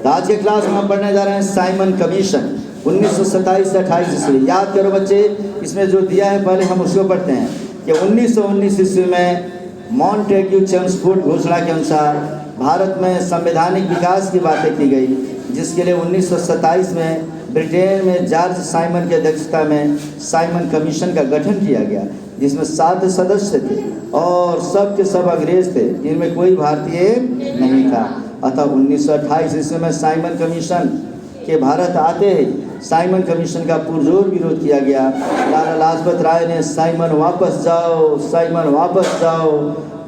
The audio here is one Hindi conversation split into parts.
तो आज के क्लास में हम पढ़ने जा रहे हैं साइमन कमीशन 1927 से 28 ईस्वी। याद करो बच्चे, इसमें जो दिया है पहले हम उसको पढ़ते हैं कि 1919 ईस्वी में मॉन्टेग्यू चेम्सफोर्ड घोषणा के अनुसार भारत में संवैधानिक विकास की बातें की गई, जिसके लिए 1927 में ब्रिटेन में जॉर्ज साइमन की अध्यक्षता में साइमन कमीशन का गठन किया गया, जिसमें 7 सदस्य थे और सब के सब अंग्रेज थे, इनमें कोई भारतीय नहीं था। अतः 1928 ईस्वी में साइमन कमीशन के भारत आते ही साइमन कमीशन का पुरजोर विरोध किया गया। लाला लाजपत राय ने साइमन वापस जाओ, साइमन वापस जाओ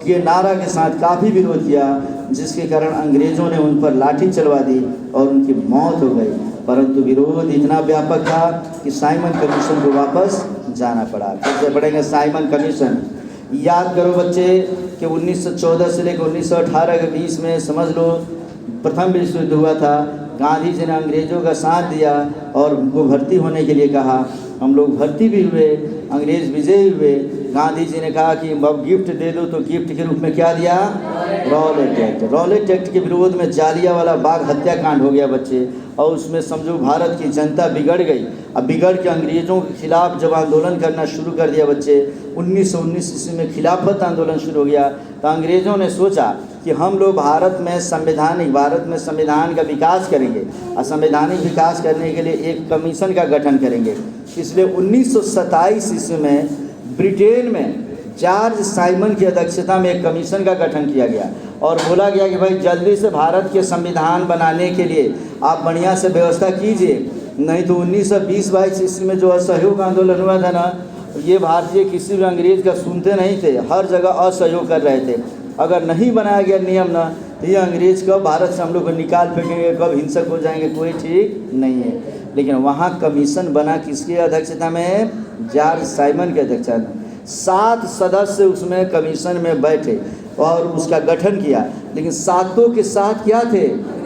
के नारा के साथ काफ़ी विरोध किया, जिसके कारण अंग्रेज़ों ने उन पर लाठी चलवा दी और उनकी मौत हो गई। परंतु विरोध इतना व्यापक था कि साइमन कमीशन को वापस जाना पड़ा। फिर से पढ़ेंगे साइमन कमीशन। याद करो बच्चे कि 1914 से लेकर 1918 के बीच में समझ लो प्रथम विश्व युद्ध हुआ था। गांधी जी ने अंग्रेज़ों का साथ दिया और उनको भर्ती होने के लिए कहा। हम लोग भर्ती भी हुए, अंग्रेज़ विजयी हुए। गांधी जी ने कहा कि अब गिफ्ट दे दो, तो गिफ्ट के रूप में क्या दिया? Rowlatt act. रॉलेट एक्ट के विरोध में जालियांवाला बाग हत्याकांड हो गया बच्चे, और उसमें समझो भारत की जनता बिगड़ गई। अब बिगड़ के अंग्रेज़ों के खिलाफ जब आंदोलन करना शुरू कर दिया बच्चे, 1919 ईस्वी में खिलाफत आंदोलन शुरू हो गया। तो अंग्रेज़ों ने सोचा कि हम लोग भारत में संविधान का विकास करेंगे और संवैधानिक विकास करने के लिए एक कमीशन का गठन करेंगे। इसलिए 1927 ईस्वी में ब्रिटेन में जॉर्ज साइमन की अध्यक्षता में एक कमीशन का गठन किया गया और बोला गया कि भाई जल्दी से भारत के संविधान बनाने के लिए आप बढ़िया से व्यवस्था कीजिए, नहीं तो 1920-22 ईस्वी में जो असहयोग आंदोलन हुआ था ना, ये भारतीय किसी भी अंग्रेज़ का सुनते नहीं थे, हर जगह असहयोग कर रहे थे। अगर नहीं बनाया गया नियम ना, तो ये अंग्रेज़ कब भारत से हम लोग को निकाल फेंकेंगे, कब हिंसक हो जाएंगे, कोई ठीक नहीं है। लेकिन वहाँ कमीशन बना किसकी अध्यक्षता में? जॉर्ज साइमन की अध्यक्षता में। 7 सदस्य उसमें कमीशन में बैठे और उसका गठन किया, लेकिन सातों के साथ क्या थे?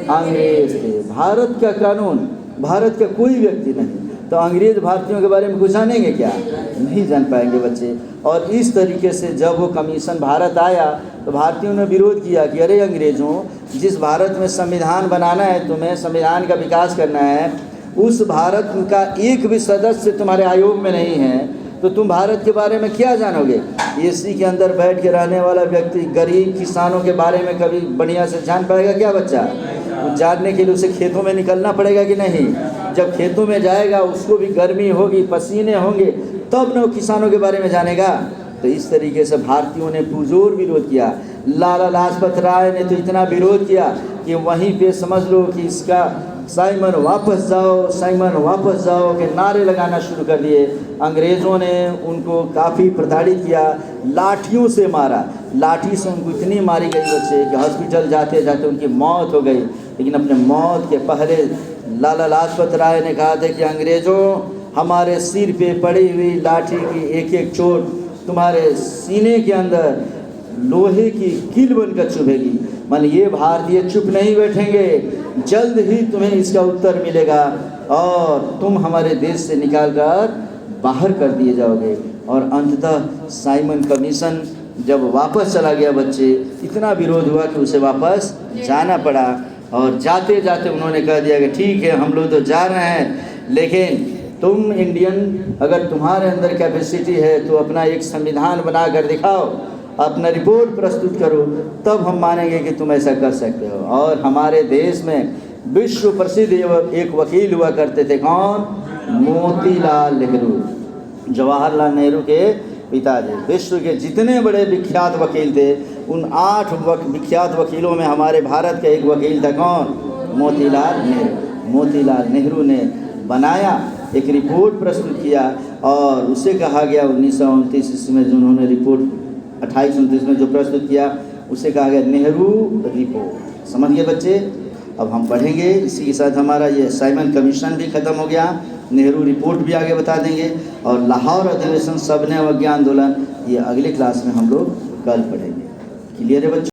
अंग्रेज़ थे। भारत का कानून, भारत का कोई व्यक्ति नहीं, तो अंग्रेज़ भारतीयों के बारे में कुछ जानेंगे क्या? नहीं जान पाएंगे बच्चे। और इस तरीके से जब वो कमीशन भारत आया तो भारतीयों ने विरोध किया कि अरे अंग्रेज़ों, जिस भारत में संविधान बनाना है, तुम्हें संविधान का विकास करना है, उस भारत का एक भी सदस्य तुम्हारे आयोग में नहीं है, तो तुम भारत के बारे में क्या जानोगे? एसी के अंदर बैठ के रहने वाला व्यक्ति गरीब किसानों के बारे में कभी बढ़िया से जान पाएगा क्या बच्चा? जानने के लिए उसे खेतों में निकलना पड़ेगा कि नहीं? जब खेतों में जाएगा उसको भी गर्मी होगी, पसीने होंगे, तब न किसानों के बारे में जानेगा। तो इस तरीके से भारतीयों ने पुरजोर विरोध किया। लाला लाजपत राय ने तो इतना विरोध किया कि वहीं पे समझ लो कि इसका साइमन वापस जाओ, साइमन वापस जाओ के नारे लगाना शुरू कर दिए। अंग्रेज़ों ने उनको काफ़ी प्रताड़ित किया, लाठियों से मारा। लाठी से उनको इतनी मारी गई बच्चे कि हॉस्पिटल जाते जाते उनकी मौत हो गई। लेकिन अपने मौत के पहले लाला लाजपत राय ने कहा था कि अंग्रेज़ों, हमारे सिर पे पड़ी हुई लाठी की एक एक चोट तुम्हारे सीने के अंदर लोहे की कील बनकर चुभेगी। मान ये भारतीय चुप नहीं बैठेंगे, जल्द ही तुम्हें इसका उत्तर मिलेगा और तुम हमारे देश से निकालकर बाहर कर दिए जाओगे। और अंततः साइमन कमीशन जब वापस चला गया बच्चे, इतना विरोध हुआ कि उसे वापस जाना पड़ा। और जाते जाते उन्होंने कह दिया कि ठीक है, हम लोग तो जा रहे हैं, लेकिन तुम इंडियन, अगर तुम्हारे अंदर कैपेसिटी है तो अपना एक संविधान बना कर दिखाओ, अपना रिपोर्ट प्रस्तुत करो, तब हम मानेंगे कि तुम ऐसा कर सकते हो। और हमारे देश में विश्व प्रसिद्ध एक वकील हुआ करते थे, कौन? मोतीलाल नेहरू, जवाहरलाल नेहरू के पिताजी। विश्व के जितने बड़े विख्यात वकील थे, उन 8 विख्यात वकीलों में हमारे भारत का एक वकील था, कौन? मोतीलाल नेहरू। मोतीलाल नेहरू ने बनाया, एक रिपोर्ट प्रस्तुत किया और उसे कहा गया 1929 ईस्वी में जो उन्होंने रिपोर्ट 2829 में जो प्रस्तुत किया, उसे कहा गया नेहरू रिपोर्ट। समझ गए बच्चे? अब हम पढ़ेंगे, इसी के साथ हमारा ये साइमन कमीशन भी ख़त्म हो गया, नेहरू रिपोर्ट भी आगे बता देंगे, और लाहौर अधिवेशन, सविनय अवज्ञा आंदोलन, ये अगले क्लास में हम लोग कल पढ़ेंगे। क्लियर है बच्चों?